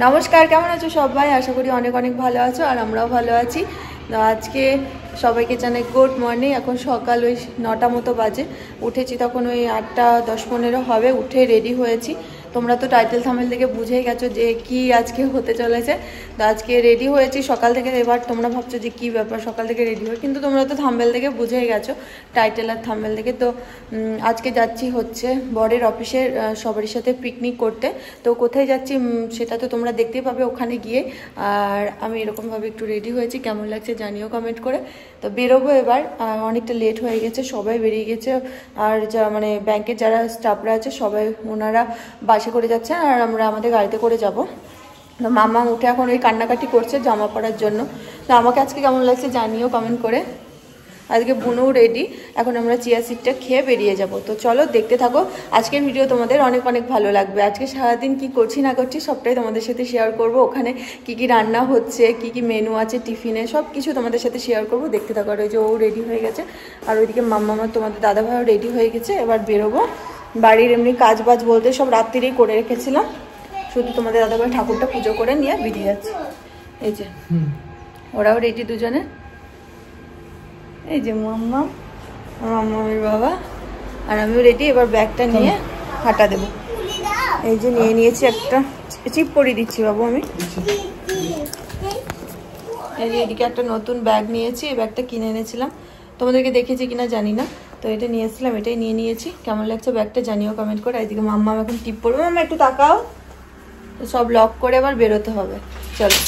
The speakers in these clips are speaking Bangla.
নমস্কার, কেমন আছো সবাই? আশা করি অনেক অনেক ভালো আছো আর আমরাও ভালো আছি। তো আজকে সবাইকে জানাই গুড মর্নিং। এখন সকাল ওই 9টা মতো বাজে, উঠেছি তখন ওই 8টা 10-15 হবে। উঠে রেডি হয়েছি। তোমরা তো টাইটেল থাম্বনেল থেকে বুঝেই গেছো যে কি আজকে হতে চলেছে। তো আজকে রেডি হয়েছি সকাল থেকে। এবার তোমরা ভাবছো যে কি ব্যাপার সকাল থেকে রেডি হয়, কিন্তু তোমরা তো থাম্বনেল থেকে বুঝেই গেছো, টাইটেল আর থাম্বনেল থেকে। তো আজকে যাচ্ছি হচ্ছে বরের অফিসের সবারই সাথে পিকনিক করতে। তো কোথায় যাচ্ছি সেটা তো তোমরা দেখতেই পাবে ওখানে গিয়ে। আর আমি এরকমভাবে একটু রেডি হয়েছি, কেমন লাগছে জানিও কমেন্ট করে। তো বেরোবো এবার, অনেকটা লেট হয়ে গেছে, সবাই বেরিয়ে গেছে। আর যা মানে ব্যাংকের যারা স্টাফরা আছে সবাই ওনারা বাসে করে যাচ্ছে আর আমরা আমাদের গাড়িতে করে যাব। তো মামা উঠে এখন ওই কান্নাকাটি করছে জামা পরার জন্য। তো আমাকে আজকে কেমন লাগছে জানিও কমেন্ট করে। আজকে বুনু রেডি, এখন আমরা চিয়া সিডটা খেয়ে বেরিয়ে যাব। তো চলো দেখতে থাকো, আজকের ভিডিও তোমাদের অনেক অনেক ভালো লাগবে। আজকে সারাদিন কি করছি না করছি সবটাই তোমাদের সাথে শেয়ার করব। ওখানে কি কি রান্না হচ্ছে, কি কি মেনু আছে টিফিনে, সব কিছু তোমাদের সাথে শেয়ার করব, দেখতে থাকো। আর ওই যে ও রেডি হয়ে গেছে, আর ওইদিকে মাম্মা তোমাদের দাদাভাইও রেডি হয়ে গেছে। এবার বেরোবো। বাড়ির এমনি কাজ বাজ বলতে সব রাত্রিরেই করে রেখেছিলাম, শুধু তোমাদের দাদাভাই ঠাকুরটা পুজো করে নিয়ে বেরিয়ে যাচ্ছে। এই যে ওরাও রেডি দুজনে, এই যে মাম্মা মাম্মামের বাবা আর আমিও রেডি। এবার ব্যাগটা নিয়ে হাঁটা দেবো। এই যে নিয়ে নিয়েছি একটা চিপ পরিয়ে দিচ্ছি বাবু আমি। এই যে এদিকে একটা নতুন ব্যাগ নিয়েছি, এই ব্যাগটা কিনে এনেছিলাম, তোমাদেরকে দেখেছি কিনা জানি না। তো এটা নিয়ে এসেছিলাম, এটাই নিয়ে নিয়েছি। কেমন লাগছে ব্যাগটা জানিও কমেন্ট করে। এদিকে মাম্মা এখন টিপ পড়বে, মাম্মা একটু তাকাও। তো সব লক করে আবার বেরোতে হবে, চলো।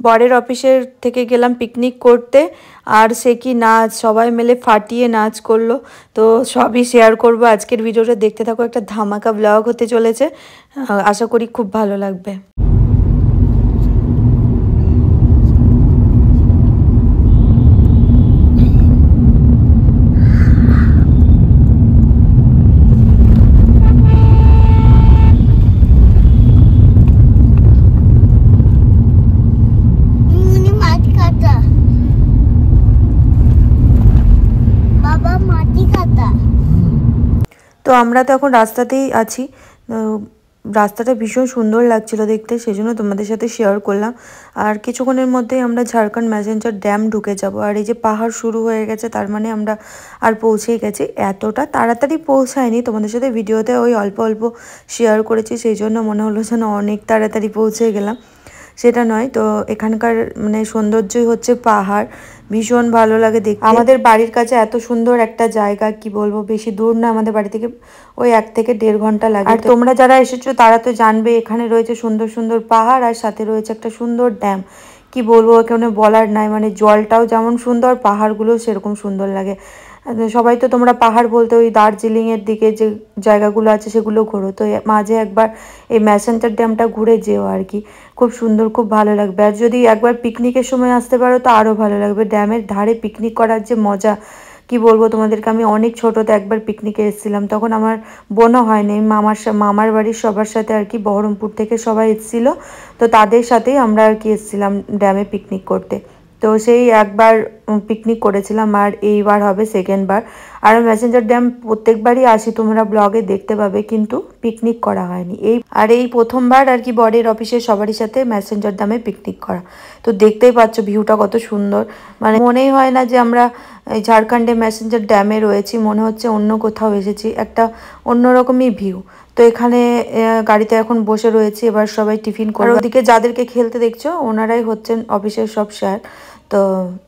বরের অফিসের থেকে গেলাম পিকনিক করতে, আর সে কি নাচ, সবাই মিলে ফাটিয়ে নাচ করলো। তো সবই শেয়ার করব আজকের ভিডিওটা, দেখতে থাকো। একটা ধামাকা ব্লগ হতে চলেছে, আশা করি খুব ভালো লাগবে। তো আমরা তো এখন রাস্তাতেই আছি, রাস্তাটা ভীষণ সুন্দর লাগছিল দেখতে, সেজন্য তোমাদের সাথে শেয়ার করলাম। আর কিছুক্ষণের মধ্যেই আমরা ঝাড়খণ্ড ম্যাসেঞ্জার ড্যাম ঢুকে যাব। আর এই যে পাহাড় শুরু হয়ে গেছে, তার মানে আমরা আর পৌঁছেই গেছি। এতটা তাড়াতাড়ি পৌঁছায়নি, তোমাদের সাথে ভিডিওতে ওই অল্প অল্প শেয়ার করেছি, সেই জন্য মনে হলো যেন অনেক তাড়াতাড়ি পৌঁছে গেলাম, সেটা নয়। তো এখানকার মানে সৌন্দর্যই হচ্ছে পাহাড়, ভীষণ ভালো লাগে দেখতে। আমাদের বাড়ির কাছে এত সুন্দর একটা জায়গা, কি বলবো, বেশি দূর না, আমাদের বাড়ি থেকে ওই 1 থেকে 1.5 ঘন্টা লাগে। আর তোমরা যারা এসেছো তারা তো জানবে, এখানে রয়েছে সুন্দর সুন্দর পাহাড় আর সাথে রয়েছে একটা সুন্দর ড্যাম। কি বলবো, এখানে বলার নাই, মানে জলটাও যেমন সুন্দর, পাহাড়গুলো সেরকম সুন্দর লাগে। সবাই তো তোমরা পাহাড় বলতে ওই দার্জিলিংয়ের দিকে যে জায়গাগুলো আছে সেগুলো ঘোরো, তো মাঝে একবার এই ম্যাসেঞ্জার ড্যামটা ঘুরে যেও আর কি, খুব সুন্দর, খুব ভালো লাগবে। আর যদি একবার পিকনিকের সময় আসতে পারো তো আরও ভালো লাগবে। ড্যামের ধারে পিকনিক করার যে মজা, কি বলবো তোমাদেরকে। আমি অনেক ছোটোতে একবার পিকনিকে এসেছিলাম, তখন আমার বোনও হয়নি, মামার বাড়ির সবার সাথে আর কি, বহরমপুর থেকে সবাই এসেছিলো, তো তাদের সাথেই আমরা আর কি এসেছিলাম ড্যামে পিকনিক করতে। তো সেই একবার পিকনিক করেছিলাম, আর এইবার হবে সেকেন্ড বার। আর ম্যাসেঞ্জার ড্যাম প্রত্যেকবারই আসি, তোমরা ব্লগে দেখতে পাবে, কিন্তু পিকনিক করা হয়নি। এই প্রথমবার আর কি বরের অফিসের সবারই সাথে ম্যাসেঞ্জার ড্যামে পিকনিক করা। তো দেখতেই পাচ্ছ ভিউটা কত সুন্দর, মানে মনেই হয় না যে আমরা এই ঝাড়খণ্ডে ম্যাসেঞ্জার ড্যামে রয়েছি, মনে হচ্ছে অন্য কোথাও এসেছি, একটা অন্যরকমই ভিউ। তো এখানে গাড়িতে এখন বসে রয়েছি, এবার সবাই টিফিন করে। ওদিকে যাদেরকে খেলতে দেখছো ওনারাই হচ্ছেন অফিসের সব স্যার, তো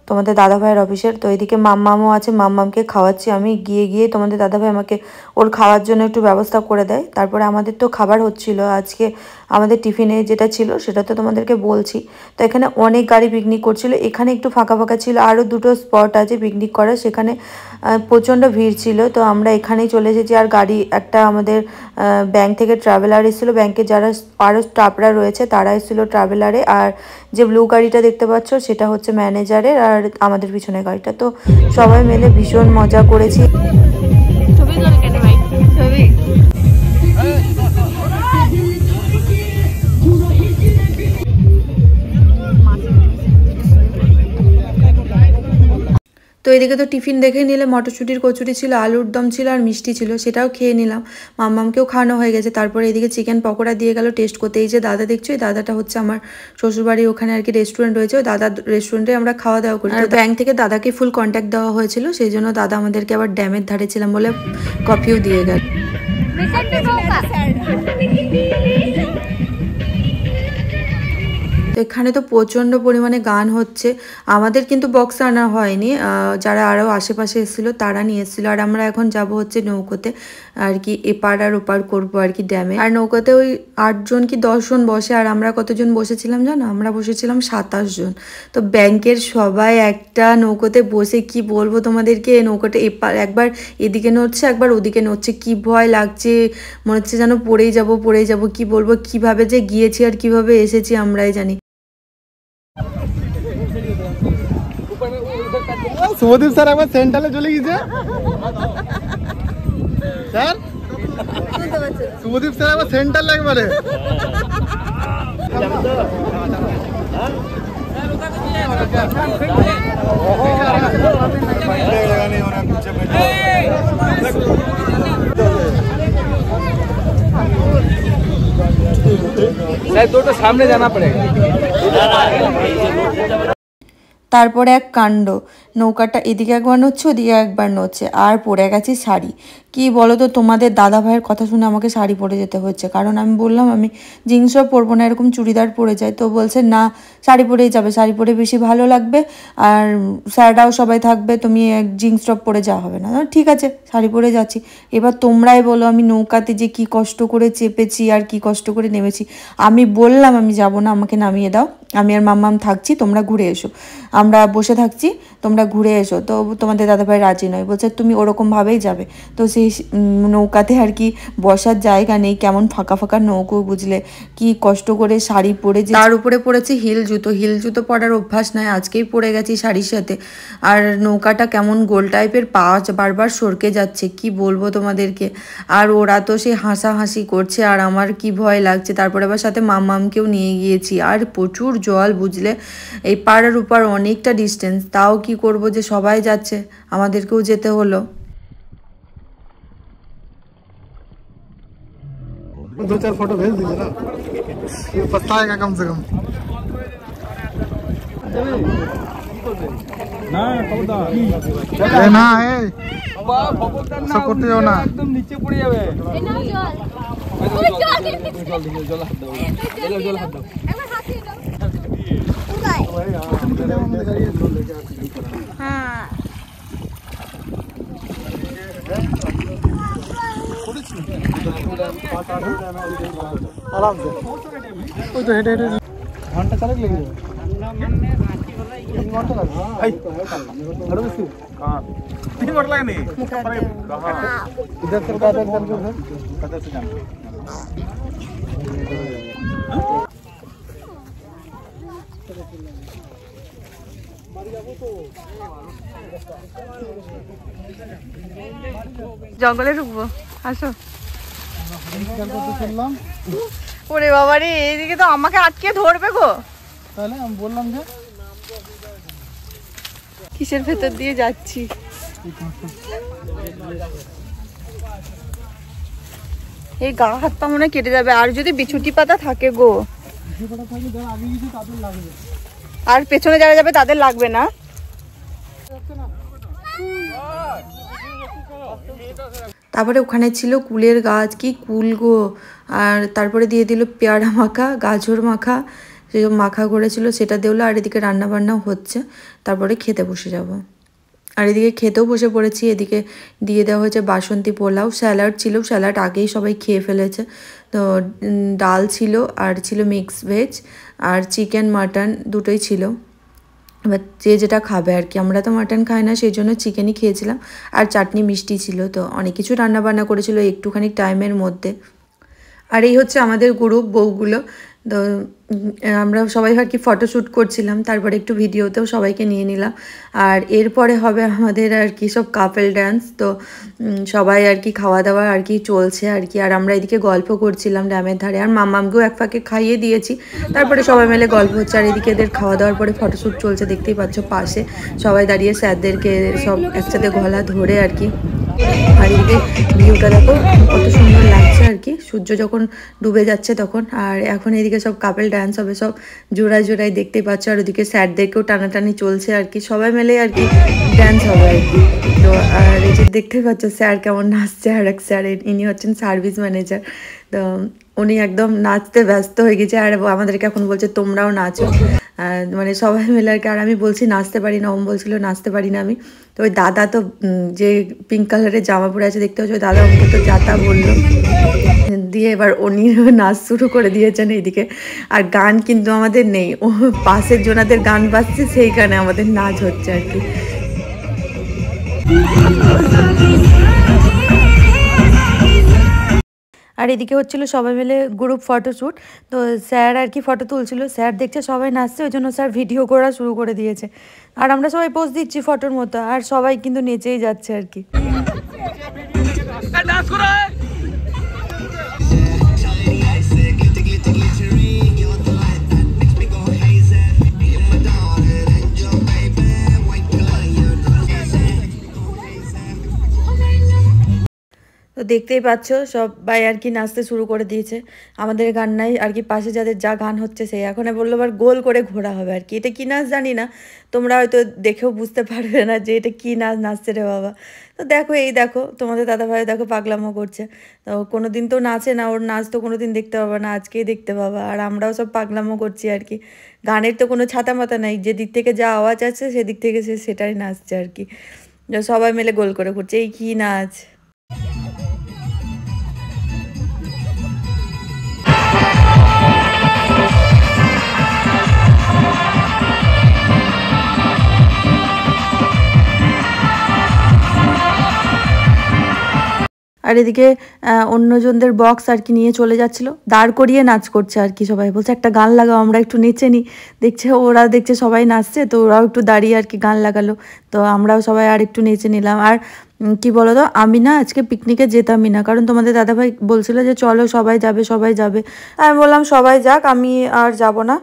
তোমাদের দাদাভাইয়ের অফিসের। তো এদিকে মাম্মামও আছে, মাম্মামকে খাওয়াচ্ছি আমি। গিয়ে তোমাদের দাদাভাই আমাকে ওর খাওয়ার জন্য একটু ব্যবস্থা করে দেয়। তারপরে আমাদের তো খাবার হচ্ছিল আজকে, আমাদের টিফিনে যেটা ছিল সেটা তো তোমাদেরকে বলছি। তো এখানে অনেক গাড়ি পিকনিক করছিল, এখানে একটু ফাঁকা ফাঁকা ছিল, আরও 2টো স্পট আছে পিকনিক করার, সেখানে প্রচণ্ড ভিড় ছিল। তো আমরা এখানেই চলে এসেছি। আর গাড়ি একটা আমাদের ব্যাংক থেকে ট্রাভেলার এসেছিলো, ব্যাংকে যারা আরও স্টাফরা রয়েছে তারা এসেছিলো ট্রাভেলারে। আর যে ব্লু গাড়িটা দেখতে পাচ্ছ সেটা হচ্ছে ম্যানেজারের, আর আমাদের পিছনের গাড়িটা। তো সবাই মিলে ভীষণ মজা করেছি। তো এদিকে তো টিফিন দেখে নিলে, মটরশুঁটির কচুরি ছিল, আলুর দম ছিল আর মিষ্টি ছিল, সেটাও খেয়ে নিলাম। মাম্মামকেও খাওয়ানো হয়ে গেছে। তারপরে এদিকে চিকেন পকোড়া দিয়ে গেল টেস্ট করতে। এই যে দাদা দেখছো, এই দাদাটা হচ্ছে আমার শ্বশুরবাড়ির ওখানে আর কি রেস্টুরেন্ট রয়েছে, ওই দাদার রেস্টুরেন্টে আমরা খাওয়া দাওয়া করি। আর ব্যাংক থেকে দাদাকে ফুল কন্ট্যাক্ট দেওয়া হয়েছিল, সেই জন্য দাদা আমাদেরকে আবার ড্যামের ধারে ছিলাম বলে কফিও দিয়ে গেল। তো এখানে তো প্রচণ্ড পরিমাণে গান হচ্ছে। আমাদের কিন্তু বক্স আনা হয়নি, যারা আরও আশেপাশে এসেছিলো তারা নিয়ে এসেছিলো। আর আমরা এখন যাব হচ্ছে নৌকোতে আর কি, এপার আর ওপার করবো আর কি ড্যামে। আর নৌকোতে ওই 8 জন কি 10 জন বসে। আর আমরা কতজন বসেছিলাম জানো? আমরা বসেছিলাম 27 জন। তো ব্যাংকের সবাই একটা নৌকোতে বসে, কি বলবো তোমাদেরকে, নৌকোটা এপার একবার এদিকে নড়ছে একবার ওদিকে নড়ছে, কি ভয় লাগছে, মনে হচ্ছে যেন পড়েই যাব। কি বলবো, কিভাবে যে গিয়েছি আর কিভাবে এসেছি আমরাই জানি। শুভদীপ স্যার একবার সেন্টারে চলে গেছে স্যার, শুভদীপ স্যার একবার সেন্টার একবারে। तो सामने जाना पड़ेगा। তারপরে এক কাণ্ড, নৌকাটা এদিকে একবার নড়ছে ওদিকে একবার নড়ছে, আর পরে গেছি শাড়ি। কি বলো তো, তোমাদের দাদা ভাইয়ের কথা শুনে আমাকে শাড়ি পরে যেতে হচ্ছে, কারণ আমি বললাম আমি জিন্সও পরবো না, এরকম চুড়িদার পরে যাই। তো বলছে না, শাড়ি পরেই যাবে, শাড়ি পরে বেশি ভালো লাগবে, আর স্যাররাও সবাই থাকবে, তুমি জিন্স টপ পরে যাওয়া হবে না। ঠিক আছে, শাড়ি পরে যাচ্ছি। এবার তোমরাই বলো, আমি নৌকাতে যে কি কষ্ট করে চেপেছি আর কি কষ্ট করে নেমেছি। আমি বললাম আমি যাব না, আমাকে নামিয়ে দাও, আমি আর মাম্মাম থাকছি, তোমরা ঘুরে এসো, আমরা বসে থাকছি, তোমরা ঘুরে এসো। তো তোমাদের দাদাভাই রাজি নয়, বলছে তুমি ওরকমভাবেই যাবে। তো সেই নৌকাতে আর কি বসার জায়গা নেই, কেমন ফাঁকা ফাঁকা নৌকো, বুঝলে, কি কষ্ট করে শাড়ি পরে, যে তার উপরে পরেছি হিল জুতো। হিল জুতো পরার অভ্যাস নয়, আজকেই পরে গেছি শাড়ির সাথে। আর নৌকাটা কেমন গোল টাইপের, পা বারবার সরকে যাচ্ছে, কি বলবো তোমাদেরকে। আর ওরা তো সে হাসাহাসি করছে, আর আমার কি ভয় লাগছে। তারপরে আবার সাথে মাম্মামকেও নিয়ে গিয়েছি, আর প্রচুর জল, বুঝলে, এই পাড়ার উপর অনেকটা ডিস্টেন্স। তাও কি করব, যে সবাই যাচ্ছে আমাদেরকেও যেতে হলো। 2-4 फोटो भेज दीजिए ना, ये पछताएगा कम से कम। না হে সব করতে যাও না, একদম নিচে পড়ে যাবে। আরাম সে ওই তো হেঁটে হেঁটে ঘন্টা চালেক লেগে যাবে। 3 ঘন্টা লাগবে। আরো বেশি 3 ঘন্টা লাগেনি। इधर से कादर करके कादर से जाना। জঙ্গলে ঢুকবো, আসো। চললাম, ওরে বাবা রে, এইদিকে তো আমাকে আটকে ধরবে গো। তাহলে আমি বললাম যে কিসের ভেতর দিয়ে যাচ্ছি। এই গা হাত পা মনে কেটে যাবে, আর যদি বিছুটি পাতা থাকে গো, আর পেছনে যারা যাবে তাদের লাগবে না। তারপরে ওখানে ছিল কুলের গাছ, কি কুল গো। আর তারপরে দিয়ে দিল পেয়ারা মাখা, গাজর মাখা, সেসব মাখা করেছিল সেটা দিলো। আর এদিকে রান্নাবান্নাও হচ্ছে, তারপরে খেতে বসে যাব। আর এদিকে খেতেও বসে পড়েছি। এদিকে দিয়ে দেওয়া হয়েছে বাসন্তী পোলাও, স্যালাড ছিল, স্যালাড আগেই সবাই খেয়ে ফেলেছে। তো ডাল ছিল, আর ছিল মিক্স ভেজ, আর চিকেন মাটন দুটোই ছিল। এবার যে যেটা খাবে আর কি, আমরা তো মাটন খাই না, সেই জন্য চিকেনই খেয়েছিলাম। আর চাটনি মিষ্টি ছিল, তো অনেক কিছু রান্নাবান্না করেছিল একটুখানি টাইমের মধ্যে। আর এই হচ্ছে আমাদের গ্রুপ বউগুলো, তো আমরা সবাই আর কি ফটোশ্যুট করছিলাম, তারপরে একটু ভিডিওতেও সবাইকে নিয়ে নিলাম। আর এরপরে হবে আমাদের আর কি সব কাপল ডান্স। তো সবাই আর কি খাওয়া দাওয়া আর কি চলছে আর কি, আর আমরা এদিকে গল্প করছিলাম ড্যামের ধারে, আর মাম্মামকেও এক ফাঁকে খাইয়ে দিয়েছি। তারপরে সবাই মিলে গল্প হচ্ছে, আর এদিকে এদের খাওয়া দাওয়ার পরে ফটোশ্যুট চলছে, দেখতেই পাচ্ছ পাশে সবাই দাঁড়িয়ে স্যারদেরকে সব একসাথে গলা ধরে আর কি। আর এদিকে ভিউটা দেখো কত সুন্দর লাগছে আর কি, সূর্য যখন ডুবে যাচ্ছে তখন। আর এখন এদিকে সব কাপল ডান্স হবে, সব জোড়ায় জোড়ায় দেখতেই পাচ্ছ। আর ওদিকে স্যারদেরকেও টানাটানি চলছে আর কি, সবাই মিলে আর কি ডান্স হবে আর কি। তো আর এই যে দেখতেই পাচ্ছ স্যার কেমন নাচছে, আর এক স্যার ইনি হচ্ছেন সার্ভিস ম্যানেজার। তো উনি একদম নাচতে ব্যস্ত হয়ে গেছে, আর আমাদেরকে এখন বলছে তোমরাও নাচো। মানে সবাই মিলে আর কি। আর আমি বলছি নাচতে পারি না, ওম বলছিল নাচতে পারি না আমি। তো ওই দাদা তো যে পিঙ্ক কালারের জামা পরে আছে দেখতে হচ্ছে, ওই দাদা আমাকে তো যাতা বললো দিয়ে এবার উনি নাচ শুরু করে দিয়েছেন এইদিকে। আর গান কিন্তু আমাদের নেই, ও পাশের জনাদের গান বাজছে, সেই গানে আমাদের নাচ হচ্ছে আর কি। আর এদিকে হচ্ছিল সবাই মিলে গ্রুপ ফটোশ্যুট। তো স্যার আর কি ফটো তুলছিল, স্যার দেখছে সবাই নাচছে, ওই জন্য স্যার ভিডিও করা শুরু করে দিয়েছে। আর আমরা সবাই পোজ দিচ্ছি ফটোর মতো, আর সবাই কিন্তু নেচেই যাচ্ছে আর কি। তো দেখতেই পাচ্ছ সবাই আর কি নাচতে শুরু করে দিয়েছে। আমাদের গান নাই আর কি, পাশে যাদের যা গান হচ্ছে সেই এখন বললো আবার গোল করে ঘোরা হবে আর কি। এটা কী নাচ জানি না, তোমরা হয়তো দেখেও বুঝতে পারবে না যে এটা কী নাচ নাচছে রে বাবা। তো দেখো এই দেখো তোমাদের দাদাভাই দেখো পাগলামো করছে। তো কোনো দিন তো নাচে না, ওর নাচ তো কোনো দিন দেখতে পাবা না, আজকেই দেখতে পাবা। আর আমরাও সব পাগলামো করছি আর কি। গানের তো কোনো ছাতা মাতা নাই, যে দিক থেকে যা আওয়াজ আছে সেদিক থেকে সেটাই নাচছে আর কি। সবাই মিলে গোল করে ঘুরছে, এই কী নাচ। আর এদিকে অন্যজনদের বক্স আর কি নিয়ে চলে যাচ্ছিল, দাঁড় করিয়ে নাচ করছে আর কি। সবাই বলছে একটা গান লাগাও, আমরা একটু নেচে নিই। দেখছে ওরা দেখছে সবাই নাচছে, তো ওরাও একটু দাঁড়িয়ে আর কি গান লাগালো। তো আমরাও সবাই আর একটু নেচে নিলাম। আর কি বলো তো, আমি না আজকে পিকনিকে যেতামই না, কারণ তোমাদের দাদাভাই বলছিল যে চলো সবাই যাবে সবাই যাবে। আমি বললাম সবাই যাক, আমি আর যাব না,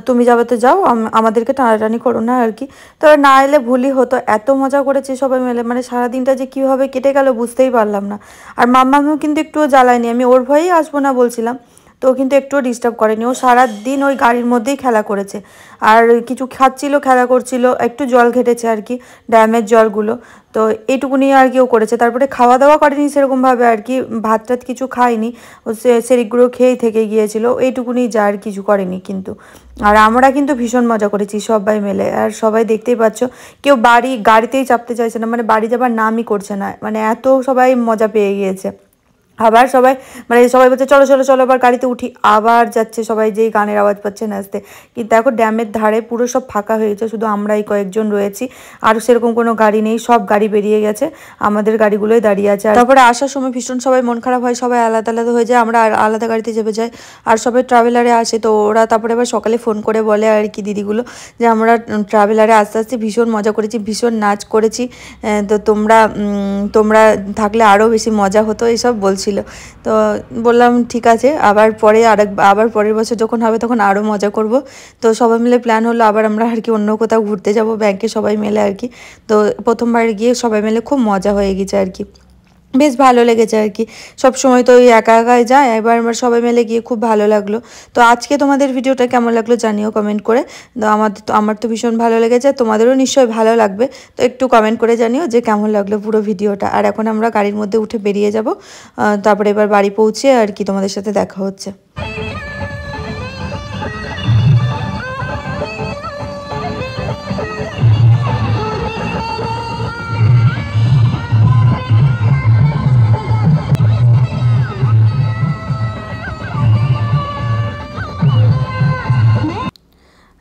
তুমি যাবে তো যাও, আমাদেরকে টানাটানি করো না আর কি। তো না এলে ভুলই হতো, এত মজা করেছি সবাই মিলে, মানে সারাদিনটা যে কীভাবে কেটে গেল বুঝতেই পারলাম না। আর মাম্মামিও কিন্তু একটুও জ্বালায়নি, আমি ওর ভয়েই আসবো না বলছিলাম, তো কিন্তু একটুও ডিস্টার্ব করেনি। ও সারাদিন ওই গাড়ির মধ্যেই খেলা করেছে, আর কিছু খাচ্ছিল, খেলা করছিল, একটু জল ঘেটেছে আর কি, ড্যামের জলগুলো। তো এইটুকুনি আর কি ও করেছে। তারপরে খাওয়া দাওয়া করেনি সেরকমভাবে আর কি, ভাত টাত কিছু খায়নি, ও সেরিকগুলো খেয়েই থেকে গিয়েছিল, এইটুকুনি যা, আর কিছু করেনি কিন্তু। আর আমরা কিন্তু ভীষণ মজা করেছি সবাই মিলে। আর সবাই দেখতেই পাচ্ছ কেউ গাড়িতেই চাপতে চাইছে না, মানে বাড়ি যাবার নামই করছে না, মানে এত সবাই মজা পেয়ে গিয়েছে। আবার সবাই মানে সবাই বলছে চলো চলো চলো আবার গাড়িতে উঠি, আবার যাচ্ছে সবাই, যেই গানের আওয়াজ পাচ্ছে নাচতে। কিন্তু দেখো ড্যামের ধারে পুরো সব ফাঁকা হয়েছে, শুধু আমরাই কয়েকজন রয়েছি, আর সেরকম কোনো গাড়ি নেই, সব গাড়ি বেরিয়ে গেছে, আমাদের গাড়িগুলোই দাঁড়িয়ে আছে। তারপরে আসার সময় ভীষণ সবাই মন খারাপ হয়, সবাই আলাদা আলাদা হয়ে যায়, আমরা আলাদা গাড়িতে চেপে যাই, আর সবাই ট্রাভেলারে আসে। তো ওরা তারপরে আবার সকালে ফোন করে বলে আর কি দিদিগুলো, যে আমরা ট্রাভেলারে আস্তে আস্তে ভীষণ মজা করেছি, ভীষণ নাচ করেছি, তো তোমরা থাকলে আরও বেশি মজা হতো, এসব বলছি। তো বললাম ঠিক আছে, আবার পরের বছর যখন হবে তখন আরও মজা করব। তো সবাই মিলে প্ল্যান হলো আবার আমরা আর কি অন্য কোথাও ঘুরতে যাব ব্যাংকে সবাই মিলে আর কি। তো প্রথমবার গিয়ে সবাই মিলে খুব মজা হয়ে গেছে আর কি, বেশ ভালো লেগেছে আর কি। সব সময় তো ওই একা একাই যায়, এবার আমরা সবাই মিলে গিয়ে খুব ভালো লাগলো। তো আজকে তোমাদের ভিডিওটা কেমন লাগলো জানিও কমেন্ট করে। তো আমার তো ভীষণ ভালো লেগেছে, তোমাদেরও নিশ্চয়ই ভালো লাগবে। তো একটু কমেন্ট করে জানিও যে কেমন লাগলো পুরো ভিডিওটা। আর এখন আমরা গাড়ির মধ্যে উঠে বেরিয়ে যাব, তারপরে এবার বাড়ি পৌঁছে আর কি তোমাদের সাথে দেখা হচ্ছে।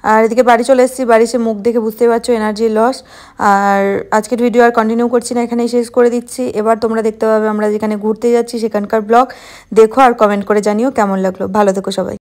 আর এদিকে বাড়ি চলে এসেছি, বাড়ি এসে মুখ দেখে বুঝতেই পারছো এনার্জি লস। আর আজকের ভিডিও আর কন্টিনিউ করছি না, এখানেই শেষ করে দিচ্ছি। এবার তোমরা দেখতে পাবে আমরা যেখানে ঘুরতে যাচ্ছি সেখানকার ব্লগ। দেখো আর কমেন্ট করে জানিও কেমন লাগলো। ভালো থেকো সবাই।